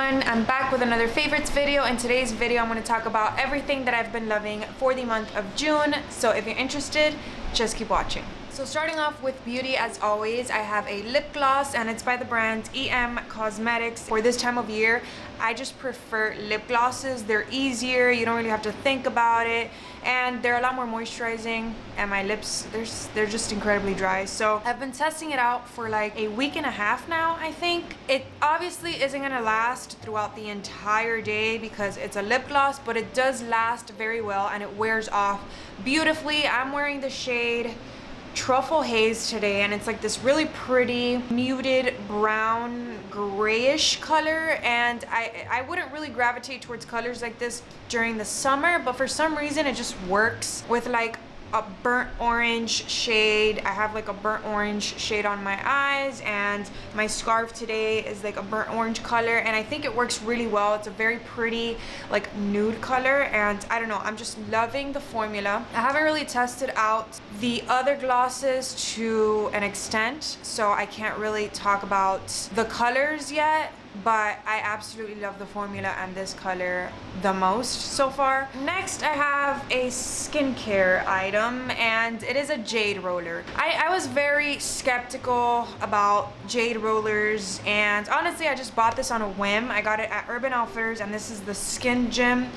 everyone, I'm back with another favorites video. In today's video I'm going to talk about everything that I've been loving for the month of June, so if you're interested, just keep watching. So starting off with beauty, as always, I have a lip gloss and it's by the brand EM Cosmetics. For this time of year, I just prefer lip glosses. They're easier, you don't really have to think about it, and they're a lot more moisturizing, and my lips, they're just incredibly dry. So I've been testing it out for like a week and a half now, I think. It obviously isn't gonna last throughout the entire day because it's a lip gloss, but it does last very well and it wears off beautifully. I'm wearing the shade Truffle Haze today, and it's like this really pretty muted brown grayish color, and I wouldn't really gravitate towards colors like this during the summer, but for some reason it just works with like a burnt orange shade. I have like a burnt orange shade on my eyes, and my scarf today is like a burnt orange color, and I think it works really well. It's a very pretty like nude color, and I don't know, I'm just loving the formula. I haven't really tested out the other glosses to an extent, so I can't really talk about the colors yet, but I absolutely love the formula and this color the most so far. Next, I have a skincare item, and it is a jade roller. I was very skeptical about jade rollers, and honestly I just bought this on a whim. I got it at Urban Outfitters, and this is the Skin Gym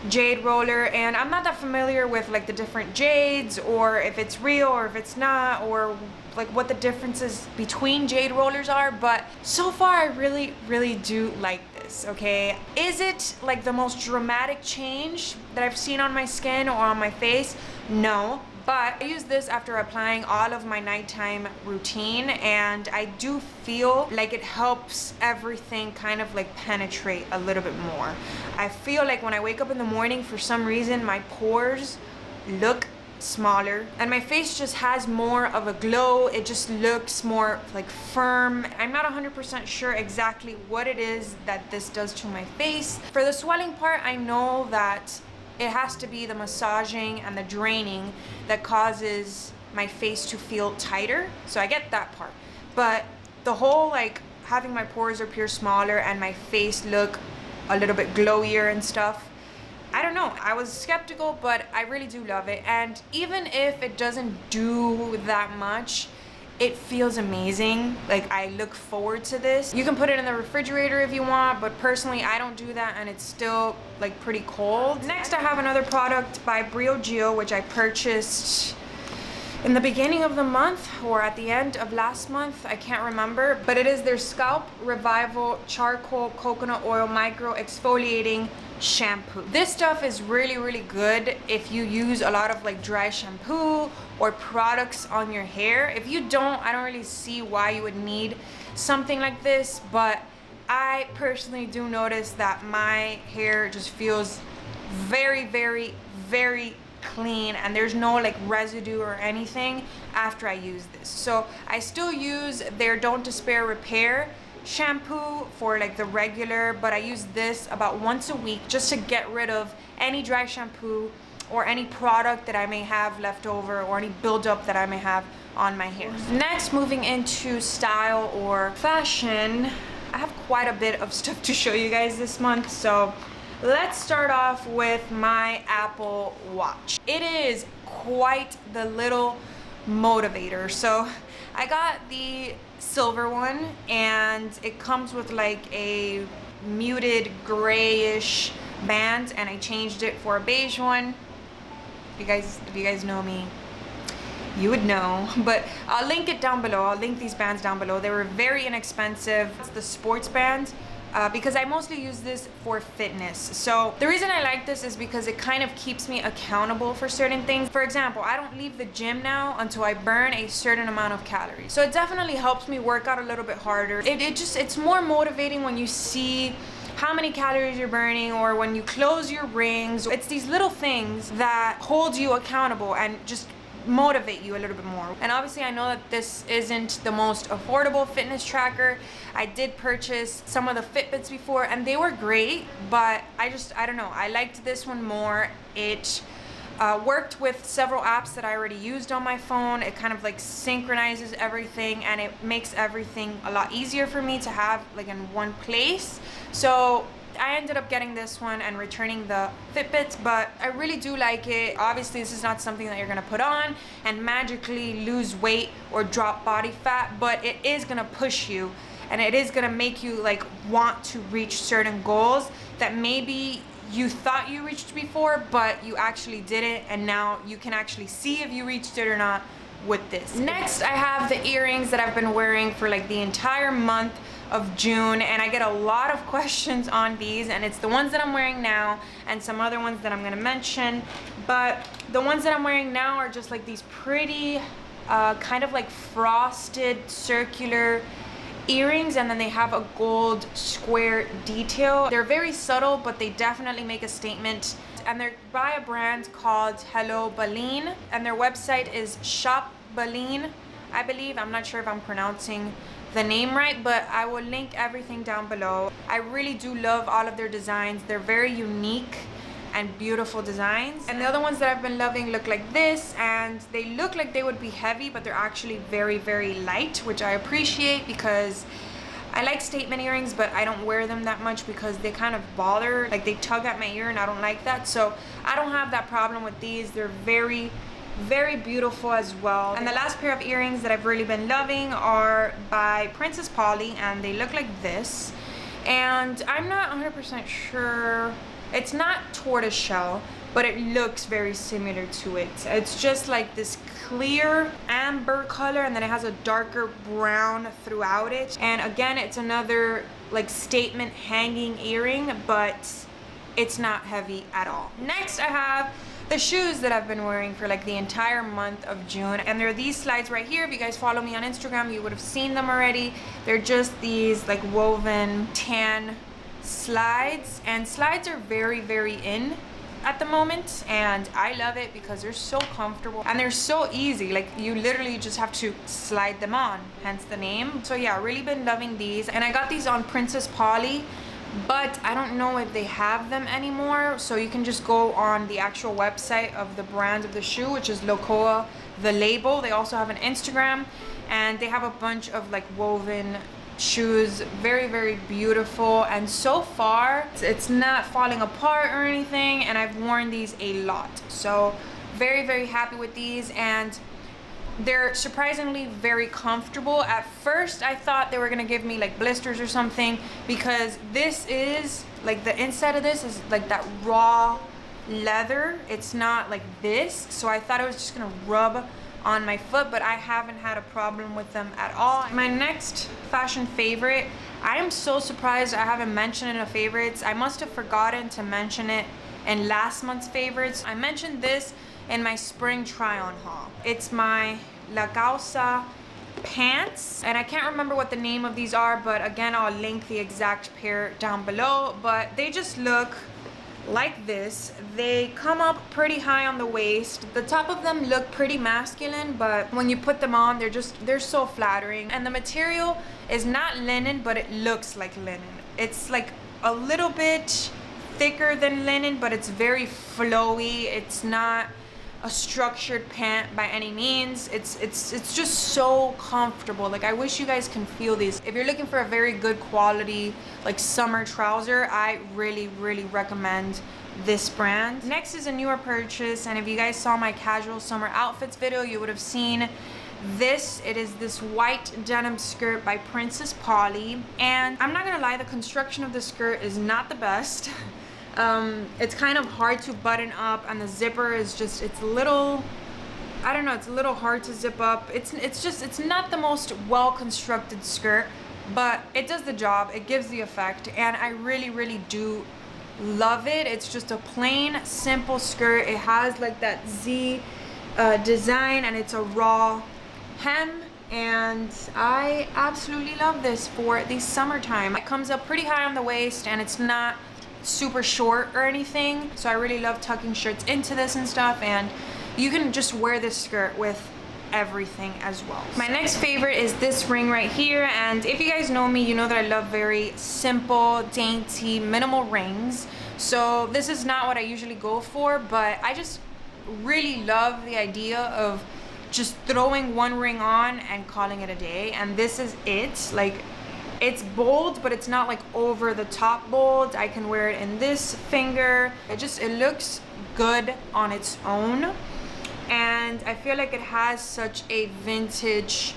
jade roller, and I'm not that familiar with like the different jades, or if it's real or if it's not, or like what the differences between jade rollers are, but so far I really do like this. Okay, is it like the most dramatic change that I've seen on my skin or on my face? No, but I use this after applying all of my nighttime routine, and I do feel like it helps everything kind of like penetrate a little bit more. I feel like when I wake up in the morning, for some reason my pores look smaller and my face just has more of a glow. It just looks more like firm. I'm not 100% sure exactly what it is that this does to my face. For the swelling part, I know that it has to be the massaging and the draining that causes my face to feel tighter, so I get that part, but the whole like having my pores appear smaller and my face look a little bit glowier and stuff, I don't know. I was skeptical, but I really do love it. And even if it doesn't do that much, it feels amazing. Like, I look forward to this. You can put it in the refrigerator if you want, but personally I don't do that, and it's still like pretty cold. Next, I have another product by Briogeo, which I purchased in the beginning of the month or at the end of last month, I can't remember, but it is their Scalp Revival Charcoal Coconut Oil Micro Exfoliating Shampoo. This stuff is really good if you use a lot of like dry shampoo or products on your hair. If you don't, I don't really see why you would need something like this, but I personally do notice that my hair just feels very clean, and there's no like residue or anything after I use this. So I still use their Don't Despair Repair shampoo for like the regular, but I use this about once a week just to get rid of any dry shampoo or any product that I may have left over, or any buildup that I may have on my hair. Next, moving into style or fashion, I have quite a bit of stuff to show you guys this month, so let's start off with my Apple Watch. It is quite the little motivator. So I got the silver one, and it comes with like a muted grayish band, and I changed it for a beige one. If you guys know me, you would know, but I'll link it down below. I'll link these bands down below. They were very inexpensive. It's the sports band. Because I mostly use this for fitness. So the reason I like this is because it kind of keeps me accountable for certain things. For example, I don't leave the gym now until I burn a certain amount of calories. So it definitely helps me work out a little bit harder. It's more motivating when you see how many calories you're burning, or when you close your rings. It's these little things that hold you accountable and just motivate you a little bit more. And obviously I know that this isn't the most affordable fitness tracker. I did purchase some of the Fitbits before, and they were great, but I don't know, I liked this one more. It worked with several apps that I already used on my phone. It kind of like synchronizes everything, and it makes everything a lot easier for me to have like in one place. So I ended up getting this one and returning the Fitbits, but I really do like it. Obviously, this is not something that you're gonna put on and magically lose weight or drop body fat, but it is gonna push you and it is gonna make you like want to reach certain goals that maybe you thought you reached before, but you actually didn't, and now you can actually see if you reached it or not with this. Next, I have the earrings that I've been wearing for like the entire month of June, and I get a lot of questions on these, and it's the ones that I'm wearing now and some other ones that I'm gonna mention. But the ones that I'm wearing now are just like these pretty kind of like frosted circular earrings, and then they have a gold square detail. They're very subtle, but they definitely make a statement, and they're by a brand called Hello Baleen, and their website is Shop Baleen, I believe. I'm not sure if I'm pronouncing the name right, but I will link everything down below. I really do love all of their designs. They're very unique and beautiful designs. And the other ones that I've been loving look like this, and they look like they would be heavy, but they're actually very, very light, which I appreciate because I like statement earrings, but I don't wear them that much because they kind of bother, like they tug at my ear, and I don't like that. So I don't have that problem with these. They're very, very beautiful as well. And the last pair of earrings that I've really been loving are by Princess Polly, and they look like this. And I'm not 100% sure. It's not tortoiseshell, but it looks very similar to it. It's just like this clear amber color, and then it has a darker brown throughout it. And again, it's another like statement hanging earring, but it's not heavy at all. Next, I have the shoes that I've been wearing for like the entire month of June, and they're these slides right here. If you guys follow me on Instagram, you would have seen them already. They're just these like woven tan slides, and slides are very, very in at the moment, and I love it because they're so comfortable and they're so easy. Like you literally just have to slide them on, hence the name. So yeah, really been loving these, and I got these on Princess Polly, but I don't know if they have them anymore. So you can just go on the actual website of the brand of the shoe, which is Locoa the Label. They also have an Instagram, and they have a bunch of like woven shoes, very, very beautiful. And so far it's not falling apart or anything, and I've worn these a lot, so very, very happy with these. And they're surprisingly very comfortable. At first I thought they were gonna give me like blisters or something, because this is like the inside of this is like that raw leather. It's not like this, so I thought it was just gonna rub on my foot, but I haven't had a problem with them at all. My next fashion favorite, I am so surprised I haven't mentioned it in the favorites. I must have forgotten to mention it in last month's favorites. I mentioned this in my spring try-on haul. It's my La Causa pants, and I can't remember what the name of these are, but again, I'll link the exact pair down below. But they just look like this. They come up pretty high on the waist. The top of them look pretty masculine, but when you put them on, they're so flattering. And the material is not linen, but it looks like linen. It's like a little bit thicker than linen, but it's very flowy. It's not a structured pant by any means. It's just so comfortable. Like I wish you guys can feel these. If you're looking for a very good quality like summer trouser, I really, really recommend this brand. Next is a newer purchase, and if you guys saw my casual summer outfits video, you would have seen this. It is this white denim skirt by Princess Polly, and I'm not gonna lie, the construction of the skirt is not the best. It's kind of hard to button up, and the zipper is just, it's a little, I don't know, it's a little hard to zip up. It's not the most well constructed skirt, but it does the job. It gives the effect, and I really, really do love it. It's just a plain, simple skirt. It has like that Z design, and it's a raw hem, and I absolutely love this for the summertime. It comes up pretty high on the waist, and it's not super short or anything, so I really love tucking shirts into this and stuff, and you can just wear this skirt with everything as well. My next favorite is this ring right here, and if you guys know me, you know that I love very simple, dainty, minimal rings. So this is not what I usually go for, but I just really love the idea of just throwing one ring on and calling it a day, and this is it. Like, It's bold, but it's not like over the top bold. I can wear it in this finger. It looks good on its own. And I feel like it has such a vintage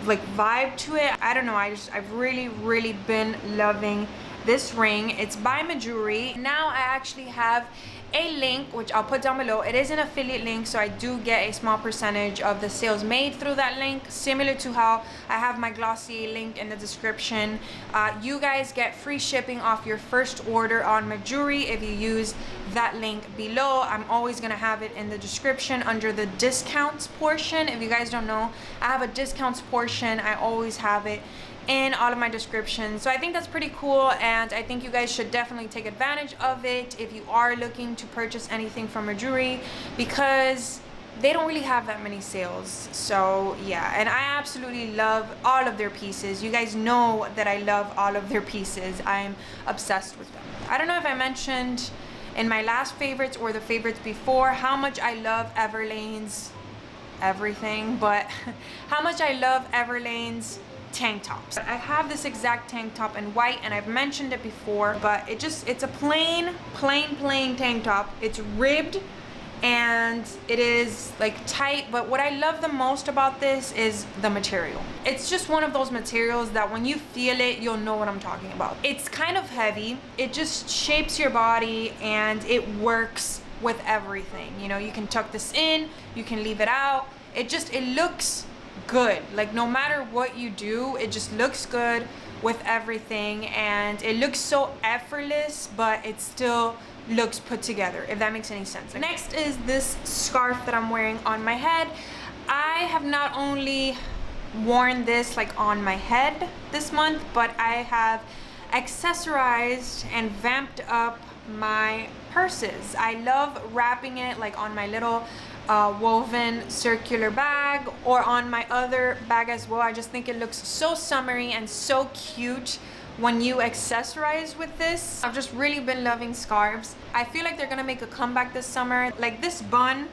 like vibe to it. I don't know, I've really been loving this ring. It's by Gemary. Now I actually have a link, which I'll put down below. It is an affiliate link, so I do get a small percentage of the sales made through that link, similar to how I have my Glossier link in the description. You guys get free shipping off your first order on Gemary if you use that link below. I'm always gonna have it in the description under the discounts portion. If you guys don't know, I have a discounts portion. I always have it in all of my descriptions. So I think that's pretty cool, and I think you guys should definitely take advantage of it if you are looking to purchase anything from Gemary, because they don't really have that many sales. So yeah, and I absolutely love all of their pieces. You guys know that I love all of their pieces. I'm obsessed with them. I don't know if I mentioned in my last favorites or the favorites before how much I love Everlane's everything, but how much I love Everlane's tank tops. I have this exact tank top in white, and I've mentioned it before, but it's a plain tank top. It's ribbed and it is like tight, but what I love the most about this is the material. It's just one of those materials that when you feel it, you'll know what I'm talking about. It's kind of heavy. It just shapes your body and it works with everything. You know, you can tuck this in, you can leave it out. It looks good. Like no matter what you do, it just looks good with everything, and it looks so effortless, but it still looks put together, if that makes any sense. Next is this scarf that I'm wearing on my head. I have not only worn this like on my head this month, but I have accessorized and vamped up my purses. I love wrapping it like on my little woven circular bag or on my other bag as well. I just think it looks so summery and so cute when you accessorize with this. I've just really been loving scarves. I feel like they're gonna make a comeback this summer. Like this bun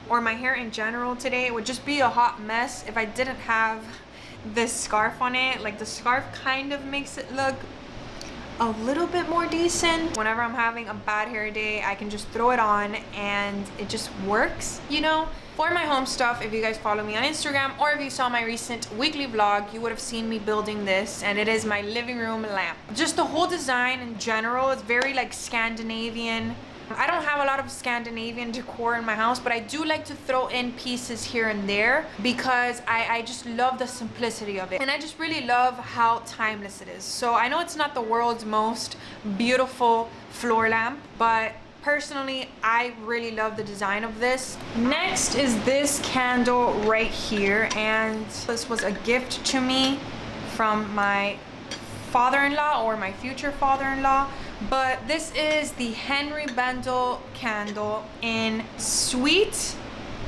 or my hair in general today would just be a hot mess if I didn't have this scarf on it. Like the scarf kind of makes it look a little bit more decent. Whenever I'm having a bad hair day, I can just throw it on and it just works, you know? For my home stuff, if you guys follow me on Instagram or if you saw my recent weekly vlog, you would have seen me building this, and it is my living room lamp. Just the whole design in general is very like Scandinavian. I don't have a lot of Scandinavian decor in my house, but I do like to throw in pieces here and there because I just love the simplicity of it. And I just really love how timeless it is. So I know it's not the world's most beautiful floor lamp, but personally, I really love the design of this. Next is this candle right here, and this was a gift to me from my father-in-law or my future father-in-law. But this is the Henry Bendel candle in Sweet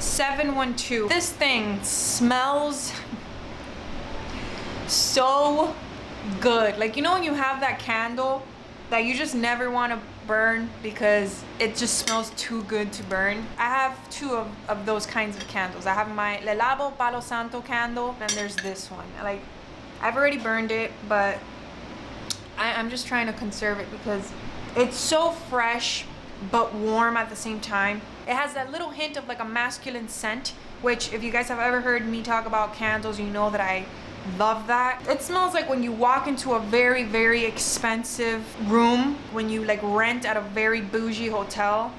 712. This thing smells so good. Like, you know when you have that candle that you just never want to burn because it just smells too good to burn? I have two of those kinds of candles. I have my Le Labo Palo Santo candle, and there's this one. Like, I've already burned it, but I'm just trying to conserve it because it's so fresh but warm at the same time. It has that little hint of like a masculine scent, which if you guys have ever heard me talk about candles, you know that I love that. It smells like when you walk into a very expensive room, when you like rent at a very bougie hotel.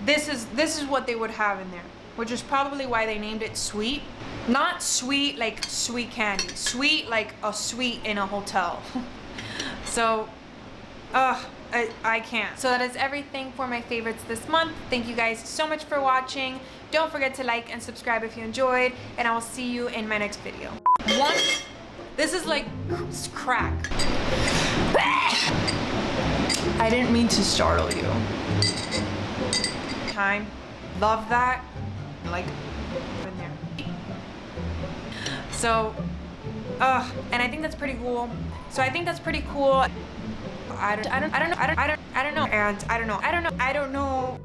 This is what they would have in there, which is probably why they named it Sweet. Not sweet like sweet candy, sweet like a suite in a hotel. So, I can't. So that is everything for my favorites this month. Thank you guys so much for watching. Don't forget to like and subscribe if you enjoyed, and I will see you in my next video. This is like crack. I didn't mean to startle you. Time. Love that. Like, in there. So, and I think that's pretty cool. So I think that's pretty cool. I don't know. And I don't know.